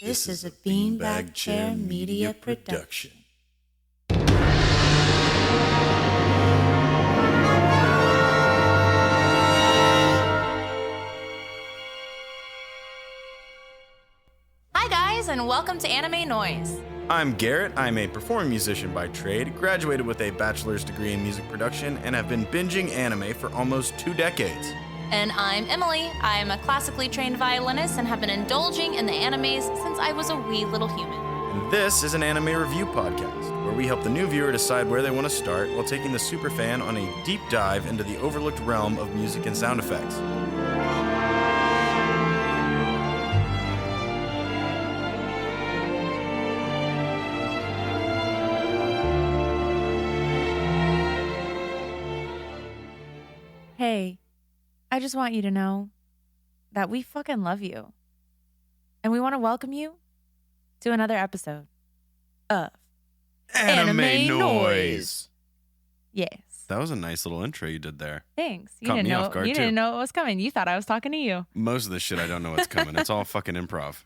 This is a Beanbag Chair Media production. Hi guys, and welcome to Anime Noise. I'm Garrett. I'm a performing musician by trade, graduated with a bachelor's degree in music production, and have been binging anime for almost 2 decades. And I'm Emily. I'm a classically trained violinist and have been indulging in the animes since I was a wee little human. And this is an anime review podcast, where we help the new viewer decide where they want to start while taking the superfan on a deep dive into the overlooked realm of music and sound effects. Hey, I just want you to know that we fucking love you. And we want to welcome you to another episode of Anime Noise. Yes. That was a nice little intro you did there. Thanks. You Caught didn't me know off guard, you too. didn't know it was coming. You thought I was talking to you. Most of this shit I don't know what's coming. It's all fucking improv.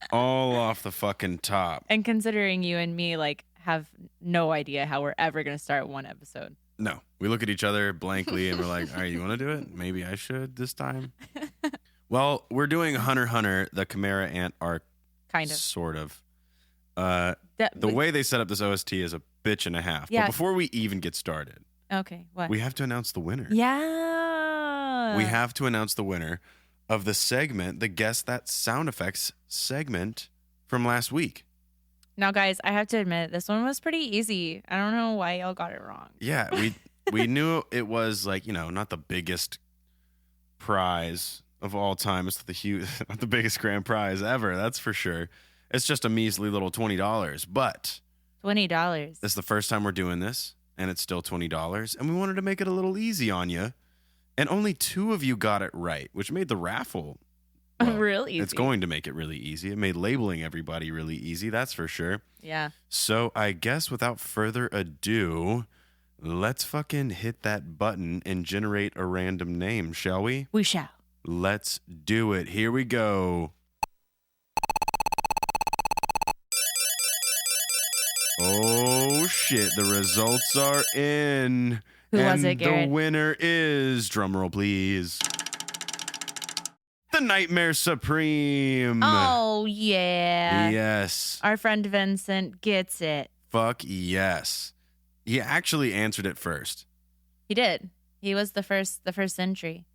All off the fucking top. And considering you and me have no idea how we're ever going to start one episode. No. We look at each other blankly and we're like, all right, you want to do it? Maybe I should this time. Well, we're doing Hunter x Hunter, the Chimera ant arc. Kind of. Sort of. The way they set up this OST is a bitch and a half. Yeah. But before we even get started, Okay, what? we have to announce the winner. Yeah. We have to announce the winner of the segment, the Guess That Sound Effects segment from last week. Now, guys, I have to admit, this one was pretty easy. I don't know why y'all got it wrong. Yeah, we knew it was not the biggest prize of all time. It's not the biggest grand prize ever, that's for sure. It's just a measly little $20, but $20. this is the first time we're doing this, and it's still $20, and we wanted to make it a little easy on you. And only 2 of you got it right, which made the raffle Real easy. It's going to make it really easy. It made labeling everybody really easy, that's for sure. Yeah. So I guess without further ado, let's fucking hit that button and generate a random name, shall we? We shall. Let's do it. Here we go. Oh shit, the results are in. Who was it, And Garrett? the winner is, drumroll please, the Nightmare Supreme. Oh, yeah. Yes. Our friend Vincent gets it. Fuck yes. He actually answered it first. He did. He was the first entry.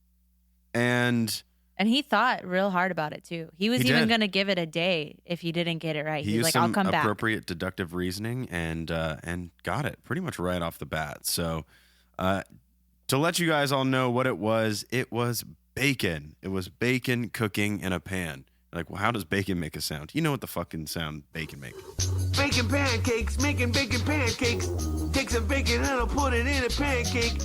And And he thought real hard about it, too. He was He even did. going to give it a day if he didn't get it right. he He's used like, some I'll come back. appropriate deductive reasoning and got it pretty much right off the bat. So to let you guys all know what it was bacon. It was bacon cooking in a pan. Like, well, how does bacon make a sound? You know what the fucking sound bacon makes. Baking pancakes, making bacon pancakes. Take some bacon and I'll put it in a pancake.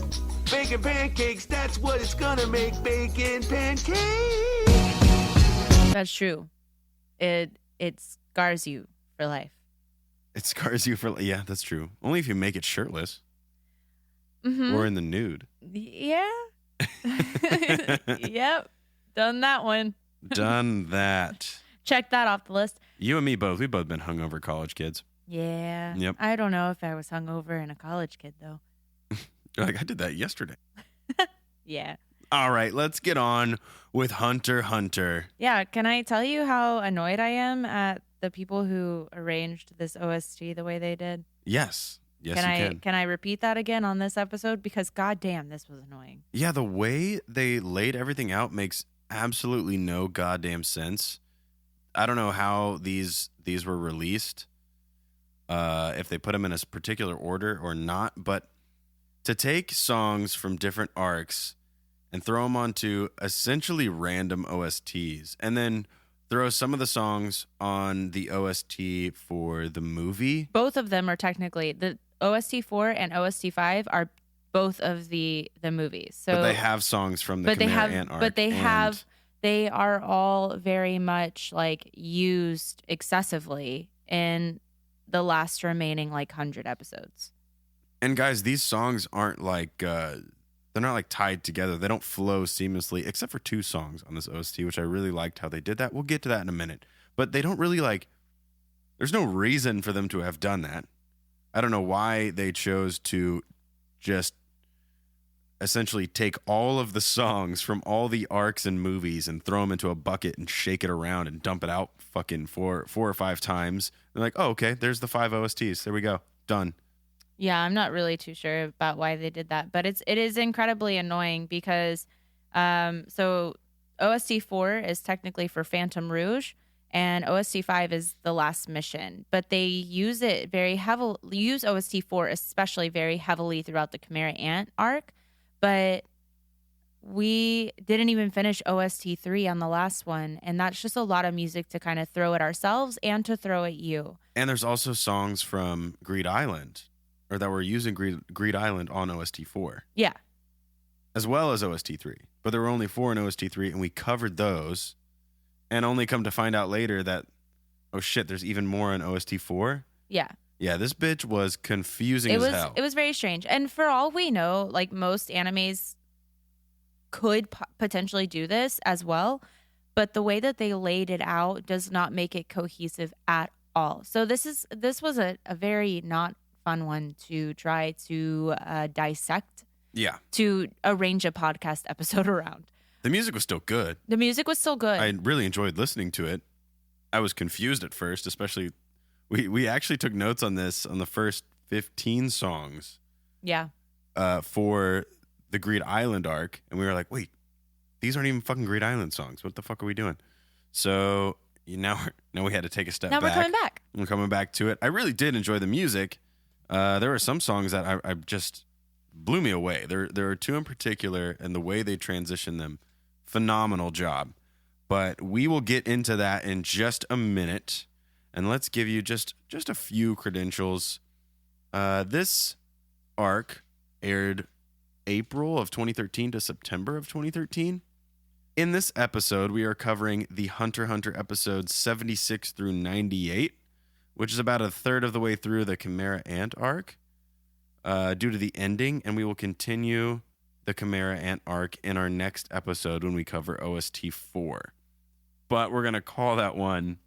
Bacon pancakes, that's what it's gonna make. Bacon pancakes. That's true. It scars you for life. It scars you for, yeah, that's true. Only if you make it shirtless Mm-hmm. or in the nude. Yeah. Yep. Done that one. Done that. Check that off the list. You and me both. We've both been hungover college kids. Yeah. Yep. I don't know if I was hungover and a college kid, though. You're like, I did that yesterday. Yeah. All right, let's get on with Hunter x Hunter. Yeah. Can I tell you how annoyed I am at the people who arranged this OST the way they did? Yes. Yes, you can. Can I repeat that again on this episode? Because goddamn, this was annoying. Yeah, the way they laid everything out makes absolutely no goddamn sense. I don't know how these were released, if they put them in a particular order or not, but to take songs from different arcs and throw them onto essentially random OSTs, and then throw some of the songs on the OST for the movie. Both of them are technically the OST 4 and OST 5 are both of the movies. So But they have songs from the Chimera ant arc. They are all very much like used excessively in the last remaining 100 episodes. And guys, these songs aren't they're not tied together. They don't flow seamlessly, except for 2 songs on this OST, which I really liked how they did that. We'll get to that in a minute. but they don't really like, there's no reason for them to have done that. I don't know why they chose to just essentially take all of the songs from all the arcs and movies and throw them into a bucket and shake it around and dump it out fucking four or five times. They're like, oh, okay, there's the 5 OSTs. There we go. Done. Yeah, I'm not really too sure about why they did that, but it is incredibly annoying because so OST 4 is technically for Phantom Rouge and OST 5 is The Last Mission, but they use it very heavily, use OST 4 especially very heavily throughout the Chimera Ant arc, but we didn't even finish OST 3 on the last one, and that's just a lot of music to kind of throw at ourselves and to throw at you. And there's also songs from Greed Island, or that we're using Greed Island on OST 4. Yeah. As well as OST 3. But there were only 4 in OST 3, and we covered those, and only come to find out later that, oh shit, there's even more in OST 4? Yeah. Yeah, this bitch was confusing as hell. It was very strange. And for all we know, like most animes could potentially do this as well, but the way that they laid it out does not make it cohesive at all. So this was a very not fun one to try to dissect. Yeah. To arrange a podcast episode around. The music was still good. The music was still good. I really enjoyed listening to it. I was confused at first, especially we actually took notes on this on the first 15 songs. Yeah. For the Greed Island arc, and we were like, wait, these aren't even fucking Greed Island songs. What the fuck are we doing? So now we had to take a step back. Now we're coming back. We're coming back to it. I really did enjoy the music. There were some songs that I just blew me away. There are 2 in particular, and the way they transition them, phenomenal job. But we will get into that in just a minute, and let's give you just a few credentials. This arc aired April of 2013 to September of 2013. In this episode, we are covering the Hunter x Hunter episodes 76 through 98, which is about a third of the way through the Chimera Ant arc due to the ending, and we will continue the Chimera Ant arc in our next episode when we cover OST 4. But we're going to call that one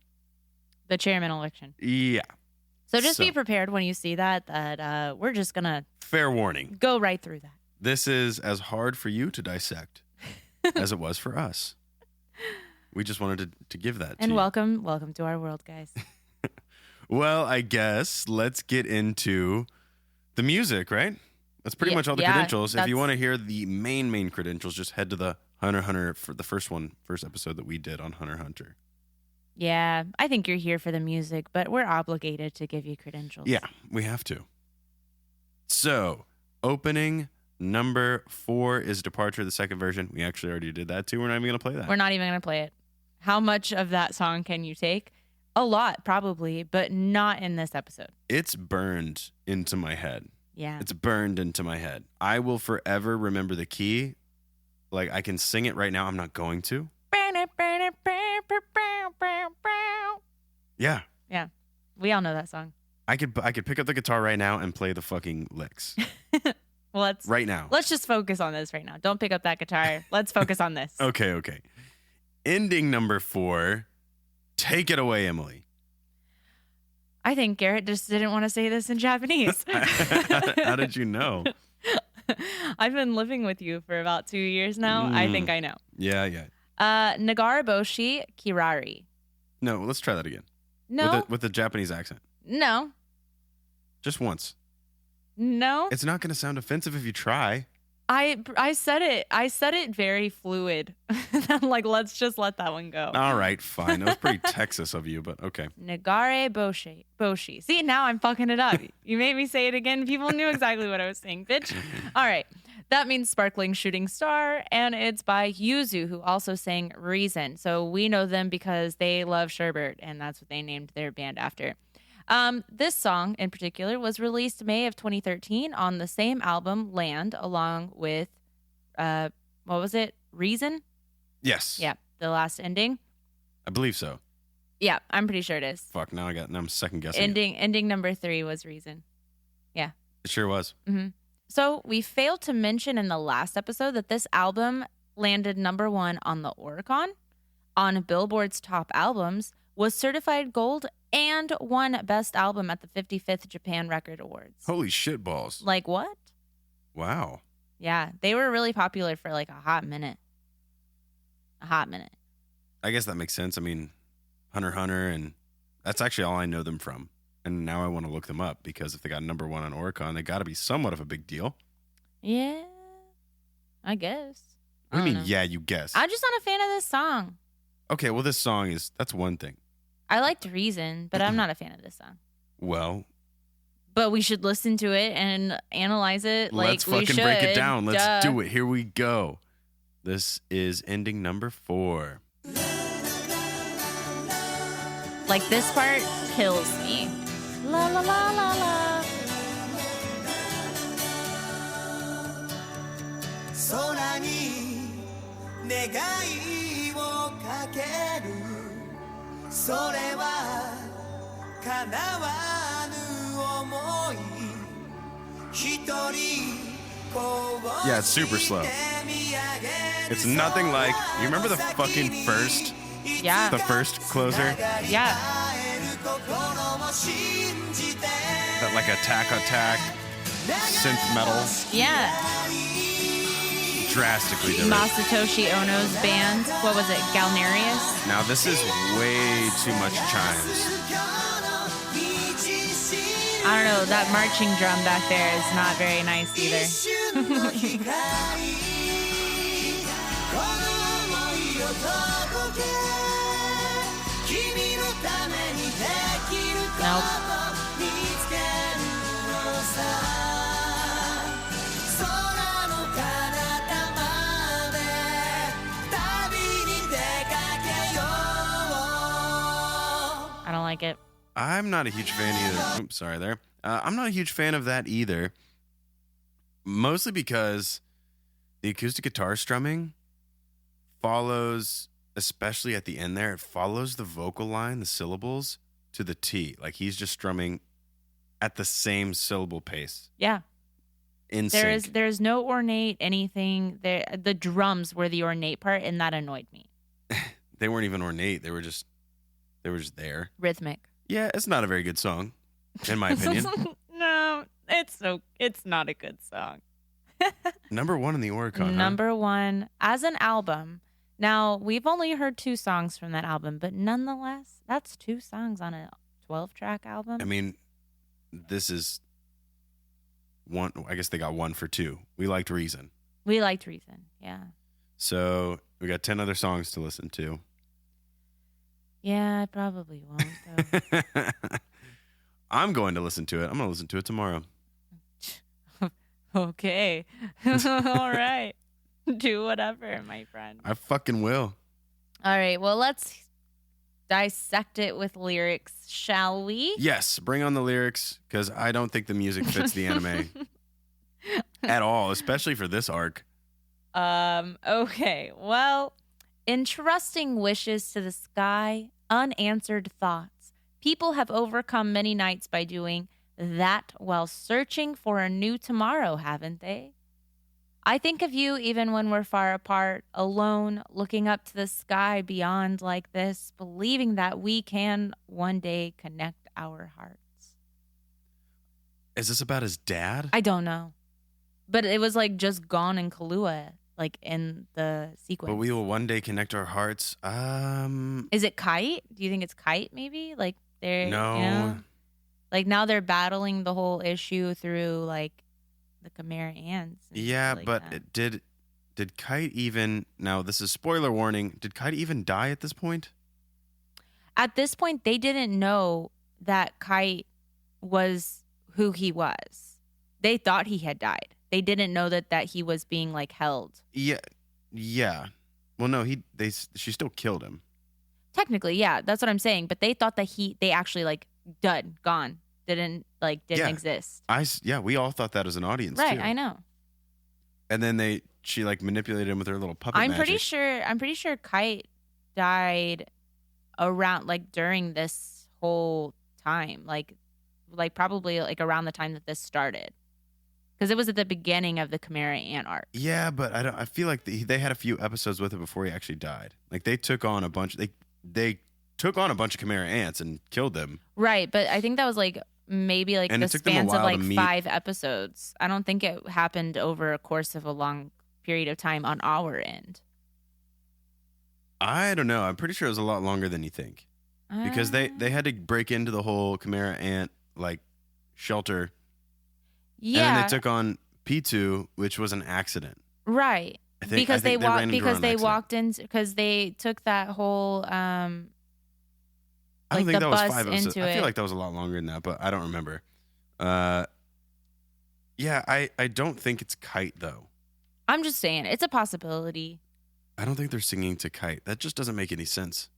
The Chairman Election. Yeah. So just be prepared when you see that we're just going to... Fair warning. Go right through that. This is as hard for you to dissect as it was for us. We just wanted to give that to you. And welcome to our world, guys. Well, I guess let's get into the music, right? That's pretty much all the credentials. If you want to hear the main credentials, just head to the Hunter x Hunter for the first episode that we did on Hunter x Hunter. Yeah, I think you're here for the music, but we're obligated to give you credentials. Yeah, we have to. So, opening number 4 is Departure, the second version. We actually already did that too. We're not even going to play that. We're not even going to play it. How much of that song can you take? A lot, probably, but not in this episode. It's burned into my head. Yeah. It's burned into my head. I will forever remember the key. Like, I can sing it right now. I'm not going to. Yeah. Yeah. We all know that song. I could pick up the guitar right now and play the fucking licks. Well, right now. Let's just focus on this right now. Don't pick up that guitar. Let's focus on this. Okay. Ending number 4. Take it away, Emily. I think Garrett just didn't want to say this in Japanese. How did you know? I've been living with you for about 2 years now. I think I know. Yeah. Nagaraboshi Kirari. No, let's try that again. No. With the Japanese accent. No. Just once. No. It's not going to sound offensive if you try. I said it very fluid. Like, let's just let that one go. All right, fine. That was pretty Texas of you, but okay. Boshi. See, now I'm fucking it up. You made me say it again. People knew exactly what I was saying, bitch. All right. That means Sparkling Shooting Star, and it's by Yuzu, who also sang Reason. So we know them because they love sherbet, and that's what they named their band after. This song in particular was released May of 2013 on the same album, Land, along with, what was it? Reason? Yes. Yeah. The last ending. I believe so. Yeah, I'm pretty sure it is. Fuck, now I'm second guessing. Ending number 3 was Reason. Yeah. It sure was. Mm-hmm. So we failed to mention in the last episode that this album landed number 1 on the Oricon, on Billboard's top albums, was certified gold and won Best Album at the 55th Japan Record Awards. Holy shit balls. Like what? Wow. Yeah, they were really popular for like a hot minute. I guess that makes sense. I mean, Hunter x Hunter, and that's actually all I know them from. And now I want to look them up because if they got number 1 on Oricon, they got to be somewhat of a big deal. Yeah, I guess. What do you mean, know. yeah, you guess? I'm just not a fan of this song. Okay, well, this song that's one thing. I liked Reason, but I'm not a fan of this song. Well, but we should listen to it and analyze it. Let's we fucking should. break it down. Let's Duh. do it. Here we go. This is ending number 4. Like this part kills me. La la la la la. 空に願いをかけるそれは叶わぬ想い一人 Yeah, it's super slow. It's nothing like, you remember the fucking first? Yeah. The first closer? Yeah. That like attack, synth metal, Yeah. drastically different. Masatoshi Ono's band. What was it? Galnerius? Now this is way too much chimes. I don't know. That marching drum back there is not very nice either. Nope. I don't like it. I'm not a huge fan either. Oops, sorry there. I'm not a huge fan of that either. Mostly because the acoustic guitar strumming follows, especially at the end there, it follows the vocal line, the syllables, to the T. Like he's just strumming at the same syllable pace. Yeah. In sync. There's no ornate anything. The drums were the ornate part, and that annoyed me. They weren't even ornate. They were just there. Rhythmic. Yeah, it's not a very good song, in my opinion. No, it's not a good song. Number 1 in the Oricon. Number 1 as an album. Now, we've only heard 2 songs from that album, but nonetheless, that's 2 songs on a 12-track album. I mean, this is one. I guess they got 1 for 2. We liked Reason. We liked Reason, yeah. So we got 10 other songs to listen to. Yeah, I probably won't, though. I'm going to listen to it. I'm going to listen to it tomorrow. Okay. All right. Do whatever, my friend. I fucking will. All right. Well, let's dissect it with lyrics, shall we? Yes, bring on the lyrics, because I don't think the music fits the anime at all, especially for this arc. Okay. Well, entrusting wishes to the sky, unanswered thoughts. People have overcome many nights by doing that while searching for a new tomorrow, haven't they? I think of you even when we're far apart, alone, looking up to the sky beyond like this, believing that we can one day connect our hearts. Is this about his dad? I don't know. But it was like just Gon and Kahlua, like in the sequence. But we will one day connect our hearts. Is it Kite? Do you think it's Kite maybe? Like they're No. You know? Like now they're battling the whole issue through like the Chimera ants. and Yeah, stuff like but that. did Kite even, now this is spoiler warning, did Kite even die at this point? At this point, they didn't know that Kite was who he was. They thought he had died. They didn't know that he was being like held. Yeah. Well, no, she still killed him. Technically, yeah, that's what I'm saying. But they thought that they actually like gone, didn't Yeah. exist. We all thought that as an audience, Right, too. I know. And then she like manipulated him with her little puppet I'm magic. pretty sure Kite died around like during this whole time, like probably like around the time that this started, because it was at the beginning of the Chimera ant arc. Yeah, but I feel like they had a few episodes with it before he actually died. Like they took on a bunch. They took on a bunch of Chimera ants and killed them. Right, but I think that was like maybe like And the it took them a spans of while like to meet- 5 episodes. I don't think it happened over a course of a long period of time on our end. I don't know. I'm pretty sure it was a lot longer than you think. Because they had to break into the whole Chimera ant like shelter. Yeah. And then they took on P2, which was an accident. Right. I think Because they ran into her on accident. walked in because they took that whole I don't like think the that was bus 5 episodes. into I feel it. like that was a lot longer than that, but I don't remember. Yeah, I don't think it's Kite though. I'm just saying it's a possibility. I don't think they're singing to Kite. That just doesn't make any sense.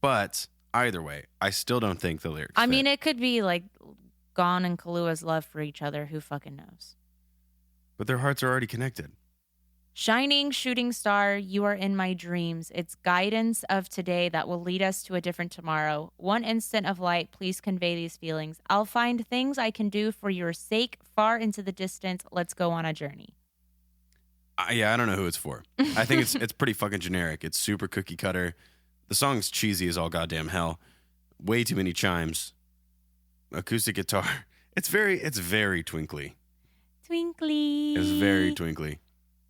But either way, I still don't think the lyrics I fit. mean, it could be like Gon and Kaluuya's love for each other. Who fucking knows? But their hearts are already connected. Shining shooting star, you are in my dreams. It's guidance of today that will lead us to a different tomorrow. One instant of light, please convey these feelings. I'll find things I can do for your sake far into the distance. Let's go on a journey. Yeah, I don't know who it's for. I think it's pretty fucking generic. It's super cookie cutter. The song's cheesy as all goddamn hell. Way too many chimes. Acoustic guitar. It's very twinkly. Twinkly. It's very twinkly.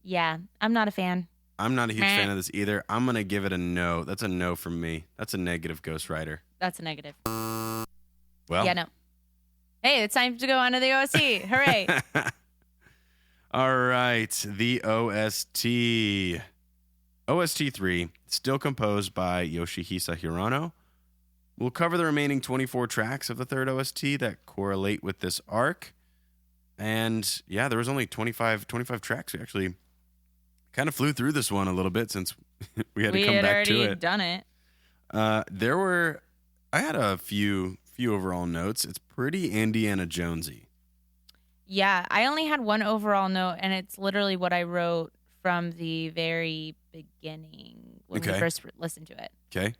Yeah, I'm not a fan. I'm not a huge fan of this either. I'm going to give it a no. That's a no from me. That's a negative Ghost Rider. That's a negative. Well. Yeah, no. Hey, it's time to go on to the OST. Hooray. All right. The OST. OST 3, still composed by Yoshihisa Hirano. We'll cover the remaining 24 tracks of the third OST that correlate with this arc. And yeah, there was only 25 tracks. We actually kind of flew through this one a little bit since we had to come back to it. We had already done it. I had a few overall notes. It's pretty Indiana Jonesy. Yeah, I only had one overall note, and it's literally what I wrote from the very beginning when we first listened to it. Okay.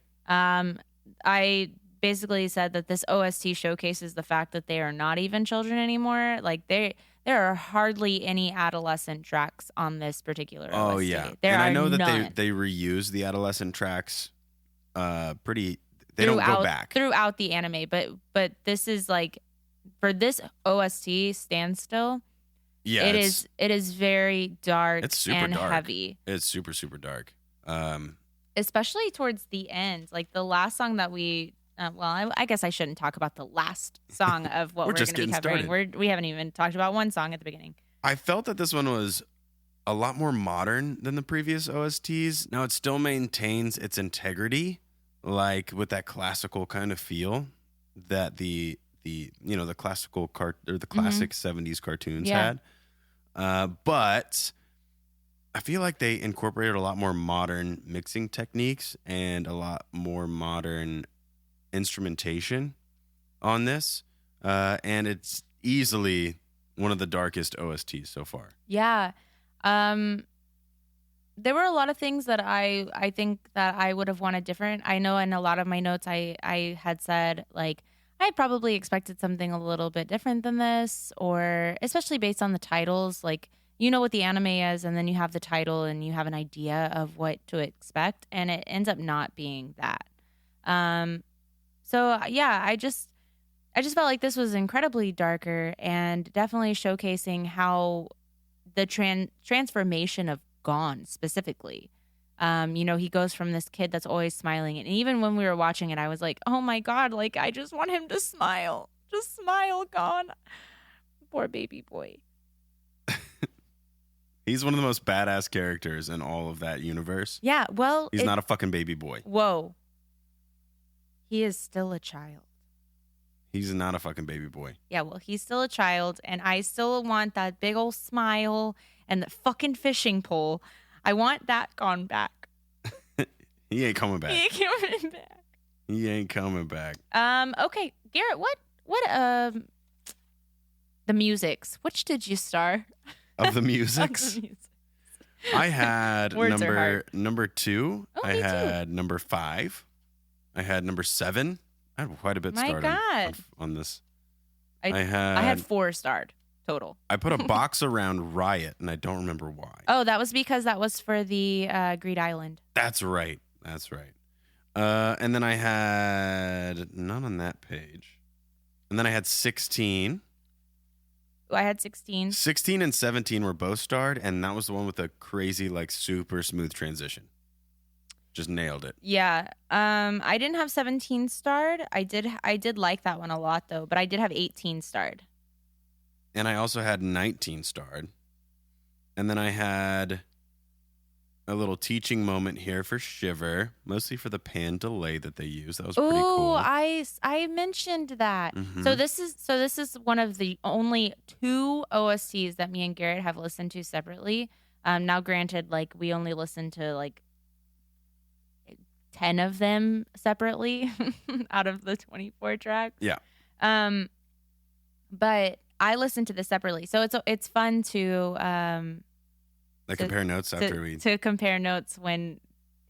I basically said that this OST showcases the fact that they are not even children anymore. Like there are hardly any adolescent tracks on this particular OST. Oh yeah, there and are I know that none. they reuse the adolescent tracks. They don't go back throughout the anime, but this is like for this OST standstill. Yeah, it is very dark. It's super and dark. heavy. It's super dark. Especially towards the end, like the last song that we. I guess I shouldn't talk about the last song of what we're going to be covering. We haven't even talked about one song at the beginning. I felt that this one was a lot more modern than the previous OSTs. Now it still maintains its integrity, like with that classical kind of feel that the classical the classic 70s cartoons had. But I feel like they incorporated a lot more modern mixing techniques and a lot more modern instrumentation on this. And it's easily one of the darkest OSTs so far. Yeah. There were a lot of things that I think that I would have wanted different. I know in a lot of my notes I had said like I probably expected something a little bit different than this, or especially based on the titles, like you know what the anime is and then you have the title and you have an idea of what to expect, and it ends up not being that. So yeah, I just felt like this was incredibly darker and definitely showcasing how the transformation of Gon specifically. He goes from this kid that's always smiling, and even when we were watching it, I was like, oh my God, like I just want him to smile. Just smile, Gon. Poor baby boy. He's one of the most badass characters in all of that universe. Yeah, well, he's not a fucking baby boy. Whoa. He is still a child. He's not a fucking baby boy. Yeah, well, he's still a child, and I still want that big old smile and the fucking fishing pole. I want that gone back. He ain't coming back. He ain't coming back. He ain't coming back. Okay, Garrett, what the musics? Which did you star? Of the musics? Of the musics. I had number 2. Oh, I me had too. number 5. I had number 7. I had quite a bit starred on this. I had 4 starred total. I put a box around Riot, and I don't remember why. Oh, that was because that was for the Greed Island. That's right. And then I had none on that page. And then I had 16. I had 16. 16 and 17 were both starred, and that was the one with the crazy, like, super smooth transition. Just nailed it. Yeah. I didn't have 17 starred. I did like that one a lot though, but I did have 18 starred. And I also had 19 starred. And then I had a little teaching moment here for Shiver, mostly for the pan delay that they use. That was pretty cool. I mentioned that. Mhm. So this is one of the only 2 OSTs that me and Garrett have listened to separately. Now granted, like we only listened to like 10 of them separately out of the 24 tracks. Yeah. But I listened to this separately, so it's fun to compare notes after we compare notes when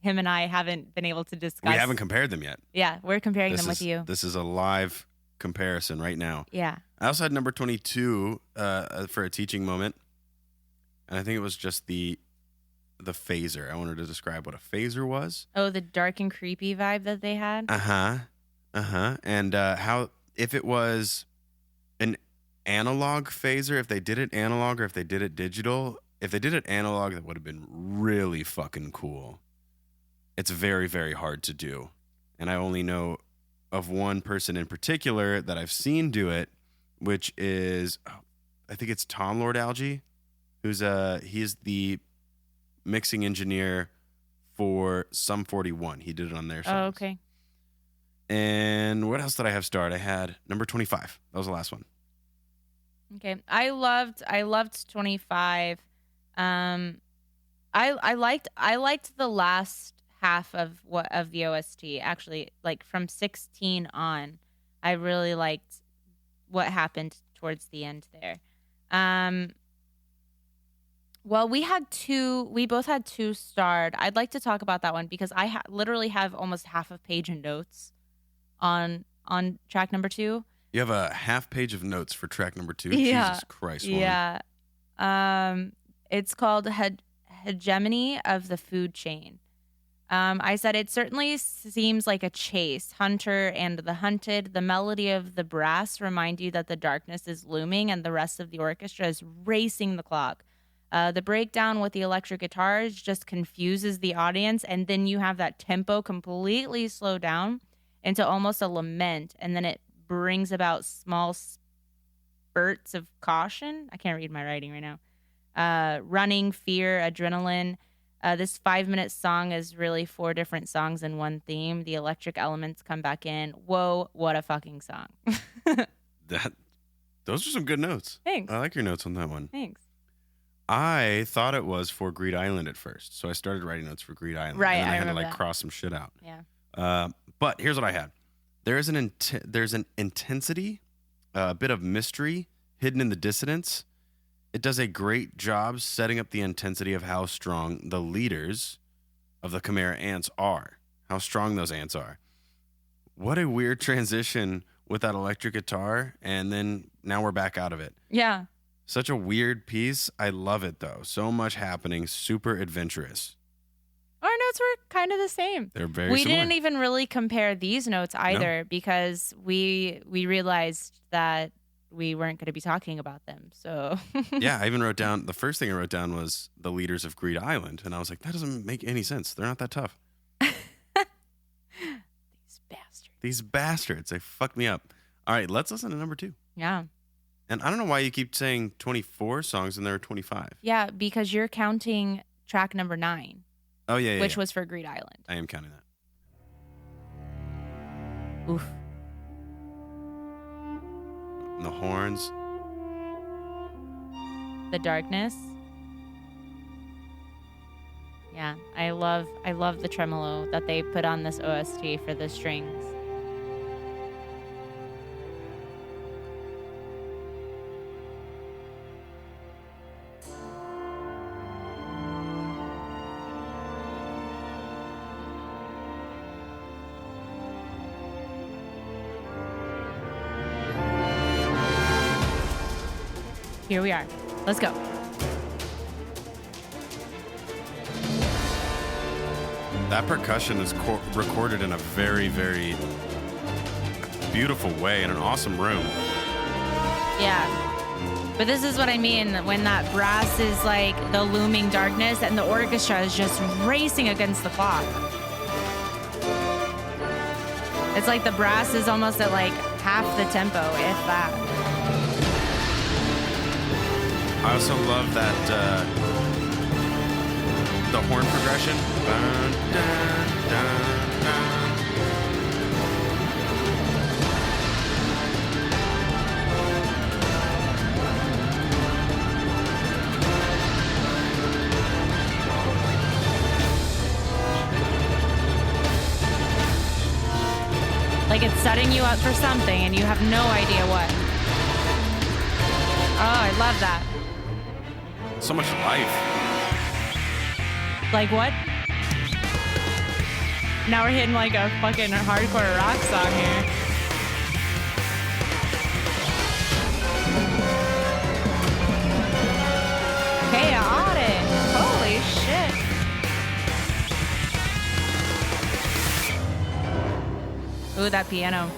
him and I haven't been able to discuss. We haven't compared them yet. Yeah, we're comparing them with you. This is a live comparison right now. Yeah. I also had number 22 for a teaching moment, and I think it was just the phaser. I wanted to describe what a phaser was. Oh, the dark and creepy vibe that they had. And how if it was an analog phaser, if they did it analog or if they did it digital. If they did it analog, that would have been really fucking cool. It's very, very hard to do. And I only know of one person in particular that I've seen do it, which is, I think it's Tom Lord Algae, who's he's the mixing engineer for Sum 41. He did it on their songs. Oh, okay. And what else did I have starred? I had number 25. That was the last one. Okay. I loved 25. I liked the last half of the OST. Actually, like from 16 on, I really liked what happened towards the end there. Well, we both had 2 starred. I'd like to talk about that one because I literally have almost half a page of notes on track number 2. You have a half page of notes for track number 2? Yeah. Jesus Christ, woman. Yeah. It's called Hegemony of the Food Chain. I said it certainly seems like a chase. Hunter and the hunted. The melody of the brass remind you that the darkness is looming and the rest of the orchestra is racing the clock. The breakdown with the electric guitars just confuses the audience, and then you have that tempo completely slow down into almost a lament, and then it brings about small spurts of caution. I can't read my writing right now. Running, fear, adrenaline. This 5-minute song is really 4 different songs in one theme. The electric elements come back in. Whoa, what a fucking song. Those are some good notes. Thanks. I like your notes on that one. Thanks. I thought it was for Greed Island at first, so I started writing notes for Greed Island. Right, and then I I had to remember like that. cross some shit out. Yeah. But here's what I had. There's an intensity, a bit of mystery hidden in the dissonance. It does a great job setting up the intensity of how strong the leaders of the Chimera ants are, how strong those ants are. What a weird transition with that electric guitar, and then now we're back out of it. Yeah. Such a weird piece. I love it, though. So much happening, super adventurous. Our notes were kind of the same. They're very We similar. didn't even really compare these notes either because we realized that we weren't going to be talking about them. So Yeah, I even wrote down, the first thing I wrote down was the leaders of Greed Island. And I was like, that doesn't make any sense. They're not that tough. These bastards. They fucked me up. All right, let's listen to number 2. Yeah. And I don't know why you keep saying 24 songs and there are 25. Yeah, because you're counting track number 9, Oh, yeah. which was for Greed Island. I am counting that. Oof. And the horns. The darkness. Yeah, I love the tremolo that they put on this OST for the strings. Here we are. Let's go. That percussion is recorded in a very, very beautiful way in an awesome room. Yeah. But this is what I mean when that brass is like the looming darkness and the orchestra is just racing against the clock. It's like the brass is almost at like half the tempo, if that. I also love that the horn progression. Dun, dun, dun, dun. Like it's setting you up for something and you have no idea what. Oh, I love that. So much life. Like what? Now we're hitting like a fucking hardcore rock song here. Chaotic. Holy shit. Ooh, that piano.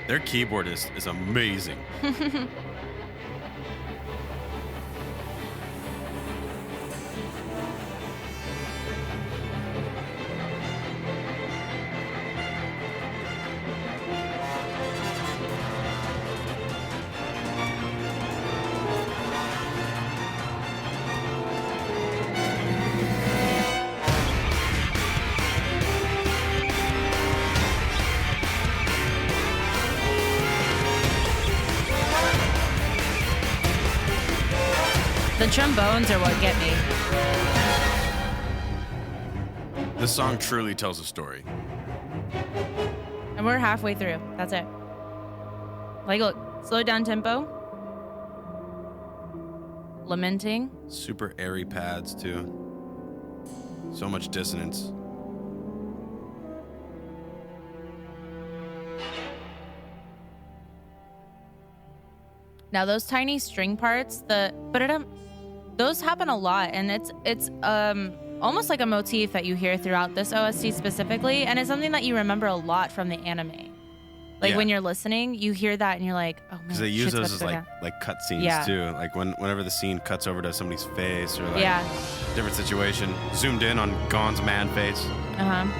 Their keyboardist is amazing. The trombones are what get me. This song truly tells a story. And we're halfway through. That's it. Like, look, slow down tempo. Lamenting. Super airy pads, too. So much dissonance. Now those tiny string parts, those happen a lot, and it's almost like a motif that you hear throughout this OST specifically, and it's something that you remember a lot from the anime. Like when you're listening, you hear that and you're like, oh man, because they use shit's those about to as go like cut scenes too. Like whenever the scene cuts over to somebody's face or like different situation, zoomed in on Gon's man face. down.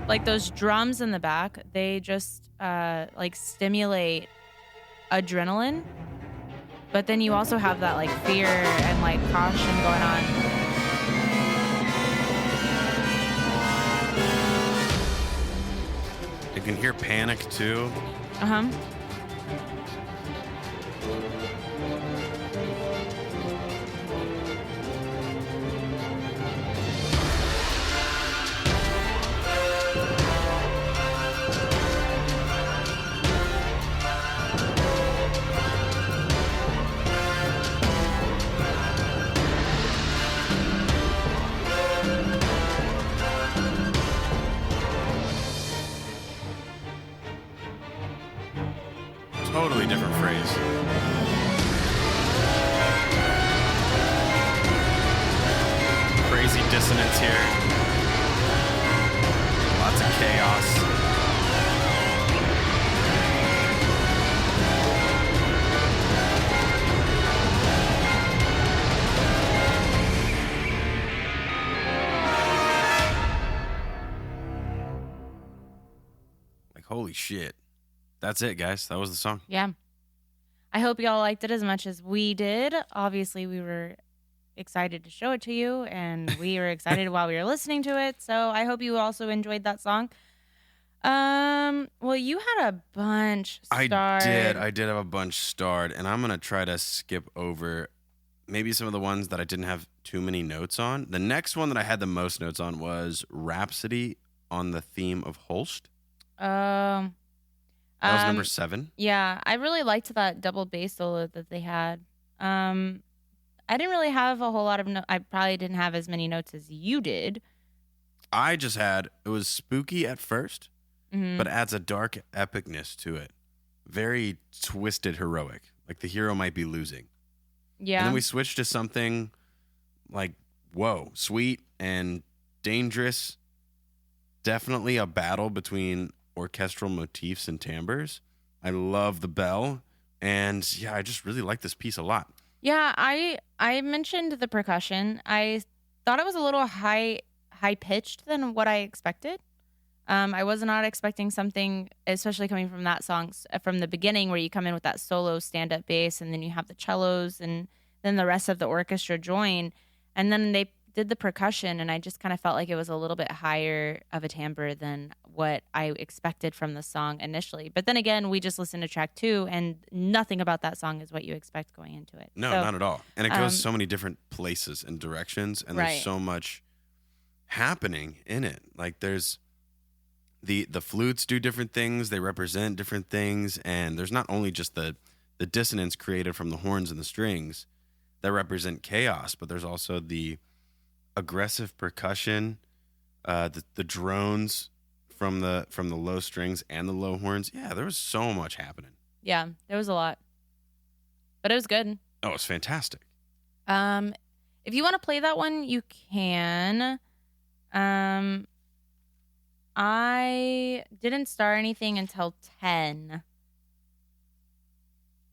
Like those drums in the back, they just like stimulate adrenaline, but then you also have that like fear and like caution going on. You can hear panic too. Totally different phrase. Crazy dissonance here. Lots of chaos. Like, holy shit. That's it, guys. That was the song. Yeah. I hope y'all liked it as much as we did. Obviously, we were excited to show it to you, and we were excited while we were listening to it. So I hope you also enjoyed that song. Well, you had a bunch starred. I did have a bunch starred, and I'm going to try to skip over maybe some of the ones that I didn't have too many notes on. The next one that I had the most notes on was Rhapsody on the theme of Holst. That was number 7. Yeah, I really liked that double bass solo that they had. I didn't really have a whole lot of I probably didn't have as many notes as you did. I just had, it was spooky at first, but adds a dark epicness to it. very twisted heroic. Like the hero might be losing. Yeah. And then we switched to something like, whoa, sweet and dangerous. Definitely a battle between orchestral motifs and timbres. I love the bell. And yeah, I just really like this piece a lot. Yeah, I mentioned the percussion. I thought it was a little high pitched than what I expected. I was not expecting something, especially coming from that song from the beginning, where you come in with that solo stand-up bass, and then you have the cellos, and then the rest of the orchestra join, and then they did the percussion, and I just kind of felt like it was a little bit higher of a timbre than what I expected from the song initially. But then again, we just listened to track 2, and nothing about that song is what you expect going into it. No, So, not at all. And it goes so many different places and directions, and Right. there's so much happening in it. Like there's the flutes do different things, they represent different things, and there's not only just the dissonance created from the horns and the strings that represent chaos, but there's also the aggressive percussion, the drones from the low strings and the low horns. Yeah, there was so much happening. Yeah, there was a lot, but it was good. Oh, it's fantastic. If you want to play that one, you can. I didn't start anything until 10,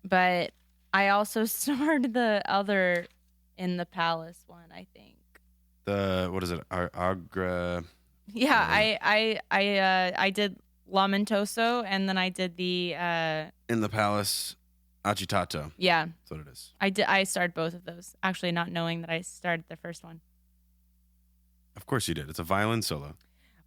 but I also started the other In the Palace one, I think. What is it? Agra. Yeah, I did Lamentoso, and then I did the In the Palace, Agitato. yeah. That's what it is. I started both of those, actually not knowing that I started the first one. Of course you did. It's a violin solo.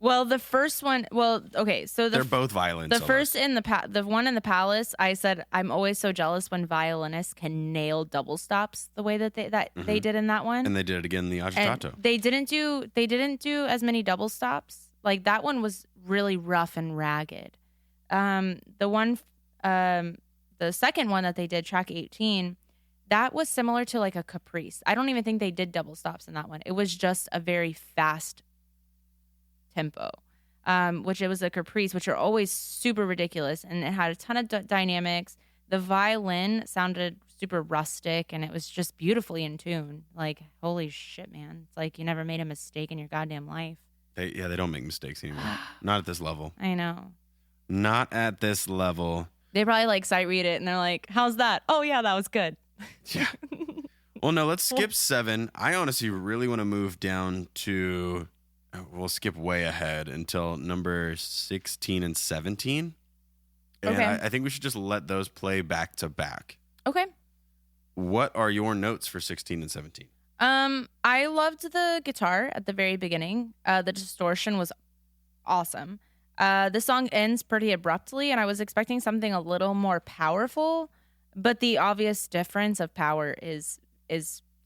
Well, the first one, okay, so They're both violin the solos. first the one in the Palace, I said I'm always so jealous when violinists can nail double stops the way that they did in that one. And they did it again in the And Agitato. they didn't do as many double stops. Like that one was really rough and ragged. The second one that they did, track 18, that was similar to like a caprice. I don't even think they did double stops in that one. It was just a very fast tempo, which it was a caprice, which are always super ridiculous, and it had a ton of dynamics. The violin sounded super rustic, and it was just beautifully in tune. Like, holy shit, man. It's like you never made a mistake in your goddamn life. They don't make mistakes anymore. Not at this level. I know. Not at this level. They probably like sight read it, and they're like, how's that? Oh, yeah, that was good. Yeah. Well, no, let's skip 7. I honestly really want to move down to... We'll skip way ahead until number 16 and 17. And Okay. I think we should just let those play back to back. Okay. What are your notes for 16 and 17? I loved the guitar at the very beginning. The distortion was awesome. The song ends pretty abruptly, and I was expecting something a little more powerful, but the obvious difference of power is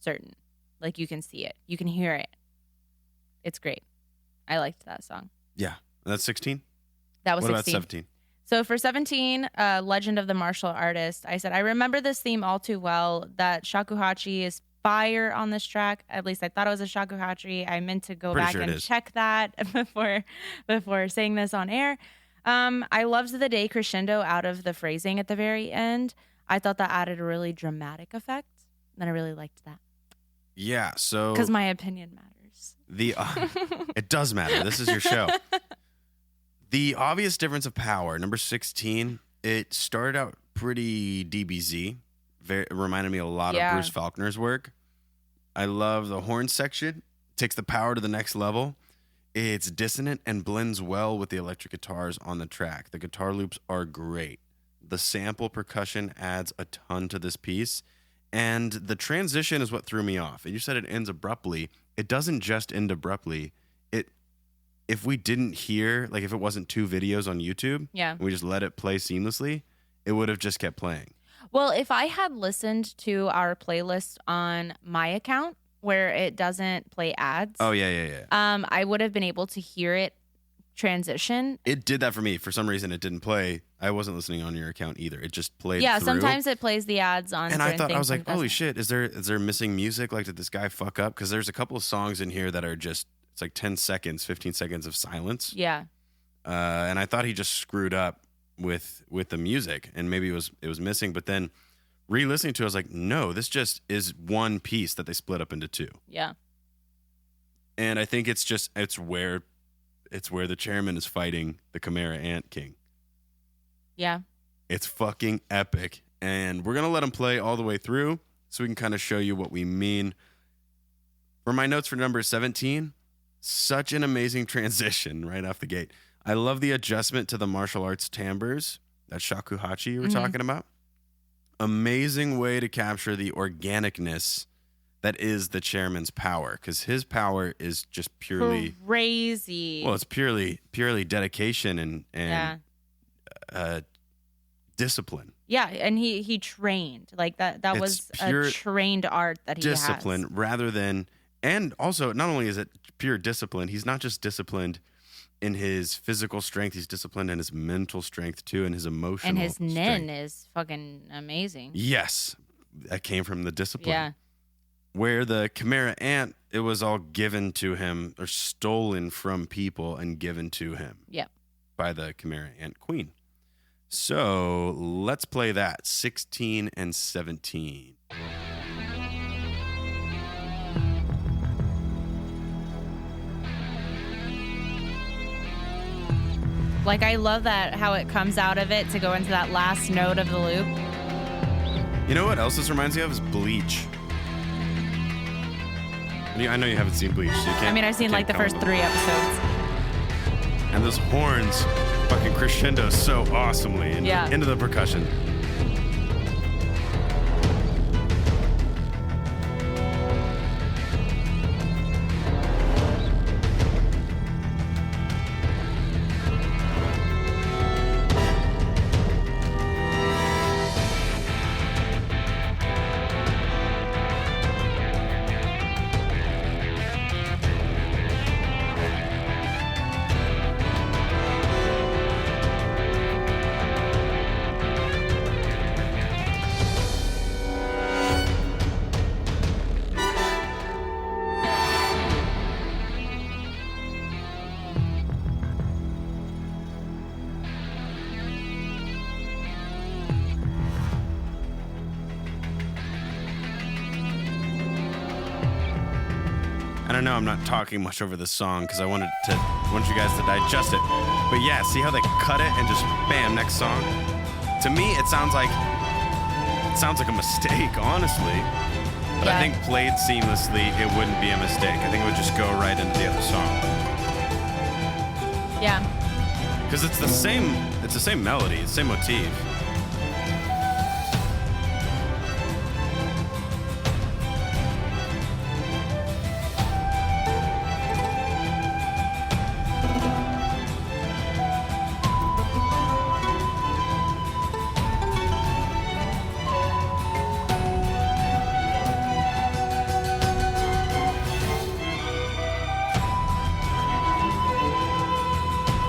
certain. Like, you can see it. You can hear it. It's great. I liked that song. Yeah. That's 16? That was What 16. about 17? So for 17, Legend of the Martial Artist, I said, I remember this theme all too well, that shakuhachi is fire on this track. At least I thought it was a shakuhachi. I meant to go Pretty back sure it and is. check that before saying this on air. I loved the day crescendo out of the phrasing at the very end. I thought that added a really dramatic effect, and I really liked that. Yeah, so... Because my opinion matters. It does matter. This is your show. The obvious difference of power, number 16, it started out pretty DBZ. It reminded me a lot of Bruce Faulkner's work. I love the horn section. Takes the power to the next level. It's dissonant and blends well with the electric guitars on the track. The guitar loops are great. The sample percussion adds a ton to this piece. And the transition is what threw me off. And you said it ends abruptly. It doesn't just end abruptly. If we didn't hear, like if it wasn't 2 videos on YouTube, Yeah. we just let it play seamlessly, it would have just kept playing. Well, if I had listened to our playlist on my account where it doesn't play ads, Oh, yeah. I would have been able to hear it transition. It did that for me. For some reason, it didn't play. I wasn't listening on your account either. It just played Yeah, through. sometimes it plays the ads on. And I certain thought, I things was like, and it holy doesn't. shit, is there missing music? Like, did this guy fuck up? Because there's a couple of songs in here that are just, it's like 10 seconds, 15 seconds of silence. Yeah. And I thought he just screwed up with the music, and maybe it was missing. But then re-listening to it, I was like, no, this just is one piece that they split up into two. Yeah. And I think it's where the chairman is fighting the Chimera Ant King. Yeah. It's fucking epic. And we're going to let him play all the way through so we can kind of show you what we mean. For my notes for number 17, such an amazing transition right off the gate. I love the adjustment to the martial arts timbres, that shakuhachi you were talking about. Amazing way to capture the organicness that is the chairman's power, because his power is just purely crazy. Well, it's purely dedication and discipline. Yeah, and he trained like that. That was a trained art that he discipline has. Rather than, and also not only is it pure discipline, he's not just disciplined in his physical strength, he's disciplined in his mental strength too, and his emotional. And his nin strength. is fucking amazing. Yes, that came from the discipline. Yeah. Where the Chimera Ant, it was all given to him or stolen from people and given to him. Yep. By the Chimera Ant Queen. So let's play that. 16 and 17. Like, I love that how it comes out of it to go into that last note of the loop. You know what else this reminds me of is Bleach. I know you haven't seen Bleach. So you can't, I mean, I've seen like the first 3 episodes. And those horns fucking crescendo so awesomely into the percussion. And I know I'm not talking much over this song because I wanted you guys to digest it. But yeah, see how they cut it and just bam, next song? To me, it sounds like a mistake, honestly. But I think played seamlessly, it wouldn't be a mistake. I think it would just go right into the other song. Yeah. Because it's the same melody, the same motif.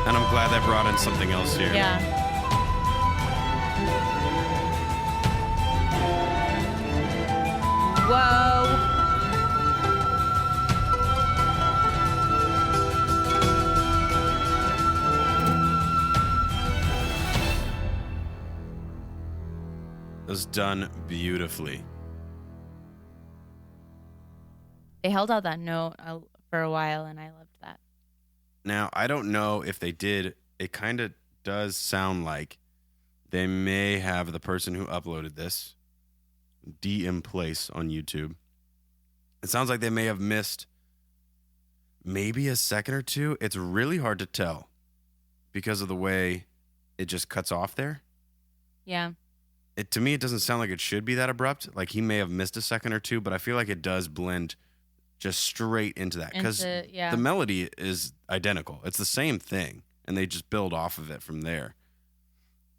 And I'm glad they brought in something else here. Yeah. Whoa. It was done beautifully. They held out that note for a while, and I loved that. Now, I don't know if they did. It kind of does sound like they may have the person who uploaded this in place on YouTube. It sounds like they may have missed maybe a second or two. It's really hard to tell because of the way it just cuts off there. Yeah. To me, it doesn't sound like it should be that abrupt. Like he may have missed a second or two, but I feel like it does blend just straight into that because the melody is identical. It's the same thing, and they just build off of it from there.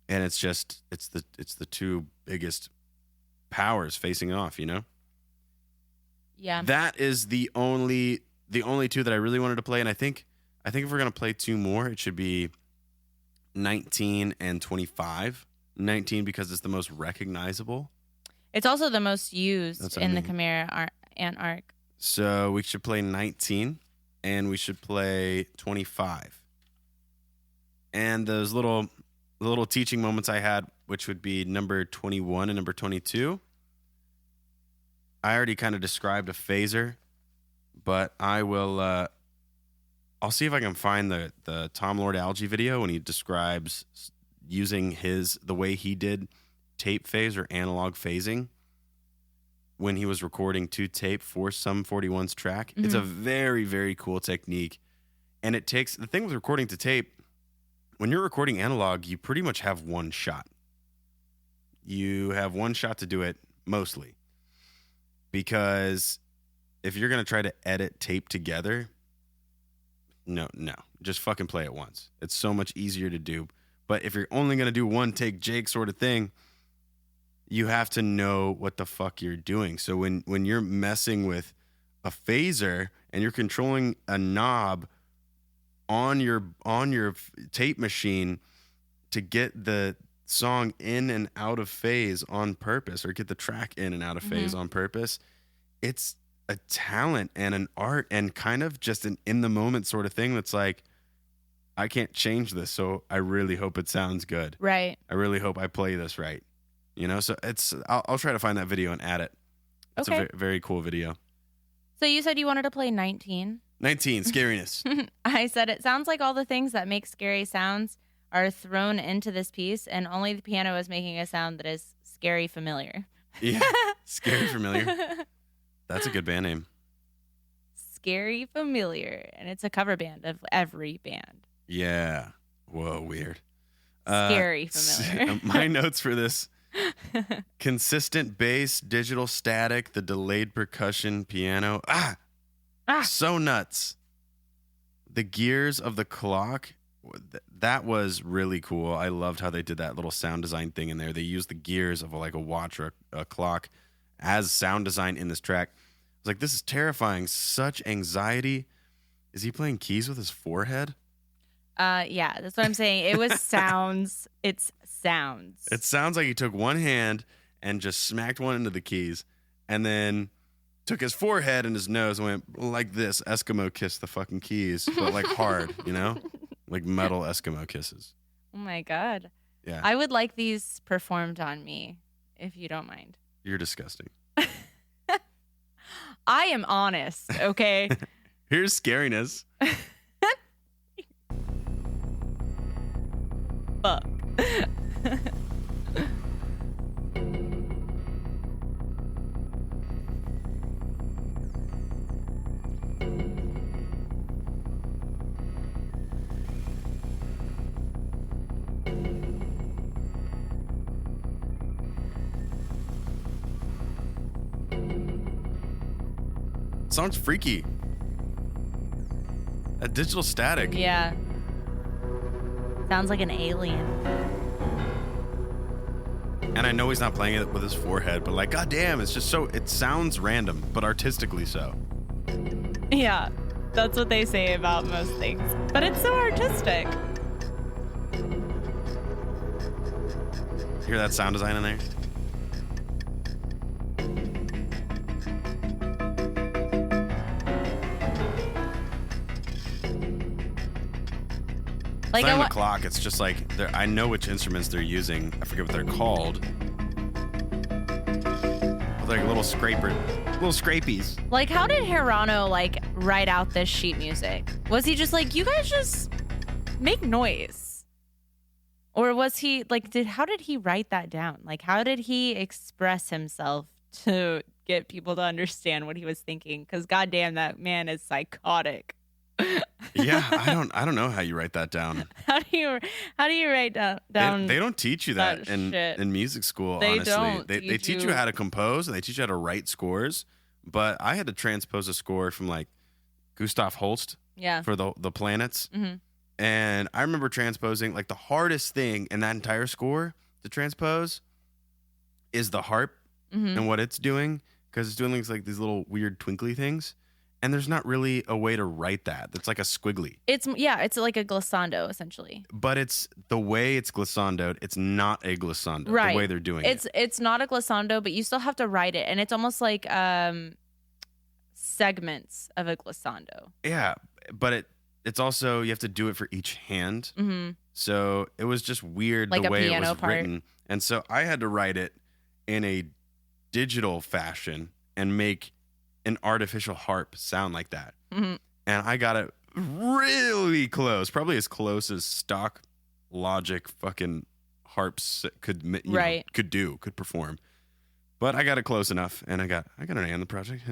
And it's the two biggest powers facing off, you know? Yeah. That is the only two that I really wanted to play, and I think if we're gonna play 2 more, it should be 19 and 25. 19 because it's the most recognizable. It's also the most used in the Chimera Ant arc. So we should play 19 and we should play 25. And those little little teaching moments I had, which would be number 21 and number 22. I already kind of described a phaser, but I will. I'll see if I can find the Tom Lord Algae video when he describes using the way he did tape phase or analog phasing when he was recording to tape for Sum 41's track. It's a very, very cool technique. And it takes, the thing with recording to tape, when you're recording analog, you pretty much have one shot. You have one shot to do it mostly. Because if you're going to try to edit tape together, no, just fucking play it once. It's so much easier to do. But if you're only going to do one take Jake sort of thing, you have to know what the fuck you're doing. So when you're messing with a phaser and you're controlling a knob on your tape machine to get the song in and out of phase on purpose, or get the track in and out of phase on purpose, it's a talent and an art and kind of just an in the moment sort of thing that's like, I can't change this, so I really hope it sounds good. Right. I really hope I play this right. You know, so I'll try to find that video and add it. It's a very cool video. So you said you wanted to play 19. 19, scariness. I said it sounds like all the things that make scary sounds are thrown into this piece, and only the piano is making a sound that is scary familiar. Yeah, scary familiar. That's a good band name. Scary Familiar, and it's a cover band of every band. Yeah. Whoa, weird. Scary Familiar. My notes for this: consistent bass, digital static, the delayed percussion, piano. So nuts. The gears of the clock, that was really cool. I loved how they did that little sound design thing in there. They used the gears of like a watch or a clock as sound design in this track. I was like, this is terrifying. Such anxiety. Is he playing keys with his forehead? Yeah, that's what I'm saying. It was sounds. It's sounds. It sounds like he took one hand and just smacked one into the keys, and then took his forehead and his nose and went like this. Eskimo kiss the fucking keys, but like hard, you know? Like metal Eskimo kisses. Oh my God. Yeah. I would like these performed on me, if you don't mind. You're disgusting. I am honest, okay? Here's scariness. Fuck. Sounds freaky. A digital static. Yeah. Sounds like an alien. And I know he's not playing it with his forehead, but like, goddamn, it's just so, it sounds random, but artistically so. Yeah, that's what they say about most things. But it's so artistic. Hear that sound design in there? Like It's not even a clock. It's just like I know which instruments they're using. I forget what they're called. But like little scrapies. Like, how did Hirano like write out this sheet music? Was he just like, you guys just make noise? Or was he like, how did he write that down? Like, how did he express himself to get people to understand what he was thinking? Because goddamn, that man is psychotic. Yeah, I don't know how you write that down. How do you write down? They don't teach you that in music school. They honestly, don't they teach you how to compose and they teach you how to write scores. But I had to transpose a score from like Gustav Holst for the planets, and I remember transposing like the hardest thing in that entire score to transpose is the harp and what it's doing, because it's doing like these little weird twinkly things. And there's not really a way to write that. It's like a squiggly. It's like a glissando essentially. But it's the way it's glissandoed. It's not a glissando. Right. The way they're doing it. It's not a glissando, but you still have to write it, and it's almost like segments of a glissando. Yeah, but it's also, you have to do it for each hand. Mm-hmm. So it was just weird Like the a way it piano was part. written. And so I had to write it in a digital fashion and make an artificial harp sound like that. Mm-hmm. And I got it really close, probably as close as stock Logic fucking harps could could perform. But I got it close enough, and I got an A on the project.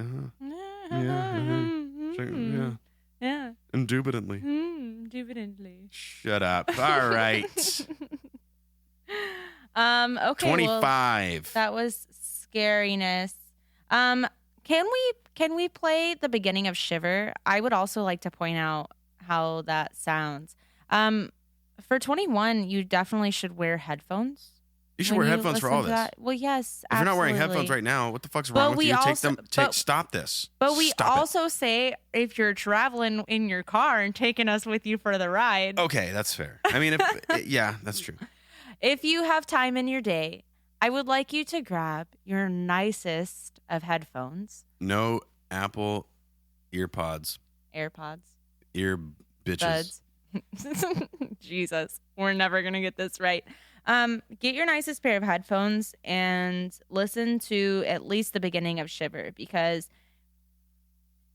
Yeah. Indubitably. Indubitably. Shut up. All right. Okay. 25. Well, that was scariness. Can we play the beginning of Shiver? I would also like to point out how that sounds. For 21, you definitely should wear headphones. You should wear headphones for all this. Well, yes, if you're not wearing headphones right now, what the fuck's wrong with you? Stop this. But we Stop also say if you're traveling in your car and taking us with you for the ride. Okay, that's fair. I mean, yeah, that's true. If you have time in your day, I would like you to grab your nicest of headphones. No Apple AirPods. Ear bitches. Buds. Jesus, we're never going to get this right. Get your nicest pair of headphones and listen to at least the beginning of Shiver, because